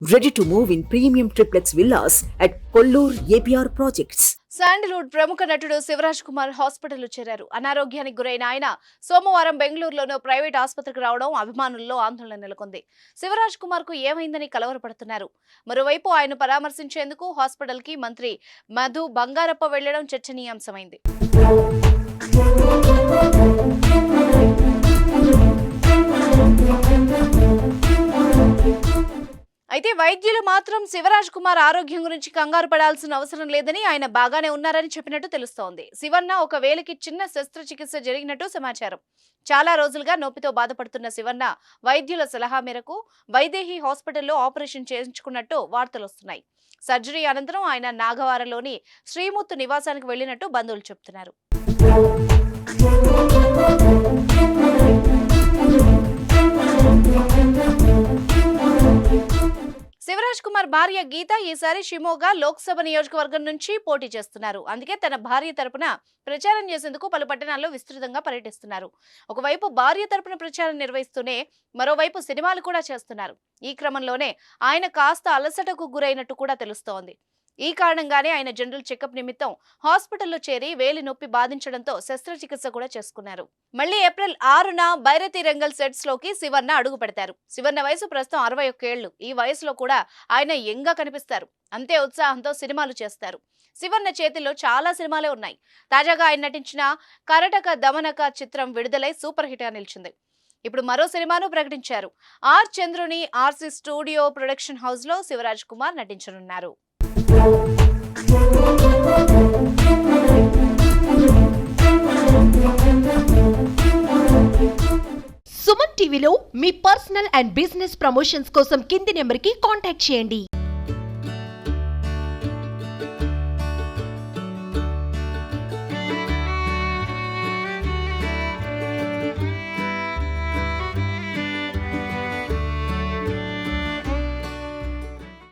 Ready to move in premium triplex villas at Kollur APR Projects. Sandalwood ప్రముఖ నటుడు శివరాజ్ కుమార్ హాస్పిటల్లో చేరారు. అనారోగ్యానికి గురైన ఆయన సోమవారం బెంగళూరులోని ప్రైవేట్ ఆసుపత్రికి రావడం అభిమానుల్లో ఆందోళన నెలకొంది. శివరాజ్ కుమార్ కు ఏమైందని కలవరపడుతున్నారు. మరోవైపు ఆయన పరామర్శించేందుకు హాస్పిటల్ కి మంత్రి మధు బంగారప్ప వెళ్లడం చర్చనీయాంశమైంది. అయితే వైద్యులు మాత్రం శివరాజ్ కుమార్ ఆరోగ్యం గురించి కంగారు పడాల్సిన అవసరం లేదని, ఆయన బాగానే ఉన్నారని చెప్పినట్టు తెలుస్తోంది. శివన్న ఒక వేలికి చిన్న శస్త్రచికిత్స జరిగినట్టు సమాచారం. చాలా రోజులుగా నొప్పితో బాధపడుతున్న శివన్న వైద్యుల సలహా మేరకు వైదేహి హాస్పిటల్లో ఆపరేషన్ చేయించుకున్నట్టు వార్తలు వస్తున్నాయి. సర్జరీ అనంతరం ఆయన నాగవారలోని శ్రీముత్తు నివాసానికి వెళ్లినట్టు బంధువులు చెబుతున్నారు. శివరాజ్ కుమార్ భార్య గీత ఈసారి షిమోగా లోక్సభ నియోజకవర్గం నుంచి పోటీ చేస్తున్నారు. అందుకే తన భార్య తరపున ప్రచారం చేసేందుకు పలు పట్టణాల్లో విస్తృతంగా పర్యటిస్తున్నారు. ఒకవైపు భార్య తరపున ప్రచారం నిర్వహిస్తూనే మరోవైపు సినిమాలు కూడా చేస్తున్నారు. ఈ క్రమంలోనే ఆయన కాస్త అలసటకు గురైనట్టు కూడా తెలుస్తోంది. ఈ కారణంగానే ఆయన జనరల్ చెకప్ నిమిత్తం హాస్పిటల్లో చేరి వేలి నొప్పి బాధించడంతో శస్త్రచికిత్స కూడా చేసుకున్నారు. మళ్లీ ఏప్రిల్ 6న బైరతి రంగల్ సెట్స్ లోకి శివన్న అడుగు పెడతారు. శివన్న వయసు ప్రస్తుతం 61 ఏళ్లు. ఈ వయసులో కూడా ఆయన యంగా కనిపిస్తారు. అంతే ఉత్సాహంతో సినిమాలు చేస్తారు. శివన్న చేతిలో చాలా సినిమాలే ఉన్నాయి. తాజాగా ఆయన నటించిన కరటక దమనక చిత్రం విడుదలై సూపర్ హిట్ గా నిలిచింది. ఇప్పుడు మరో సినిమాను ప్రకటించారు. ఆర్ చంద్రుని ఆర్సి స్టూడియో ప్రొడక్షన్ హౌస్ లో శివరాజ్ కుమార్ నటించనున్నారు. సుమన్ టీవీలో మీ పర్సనల్ అండ్ బిజినెస్ ప్రమోషన్స్ కోసం కింది నెంబర్కి కాంటాక్ట్ చేయండి.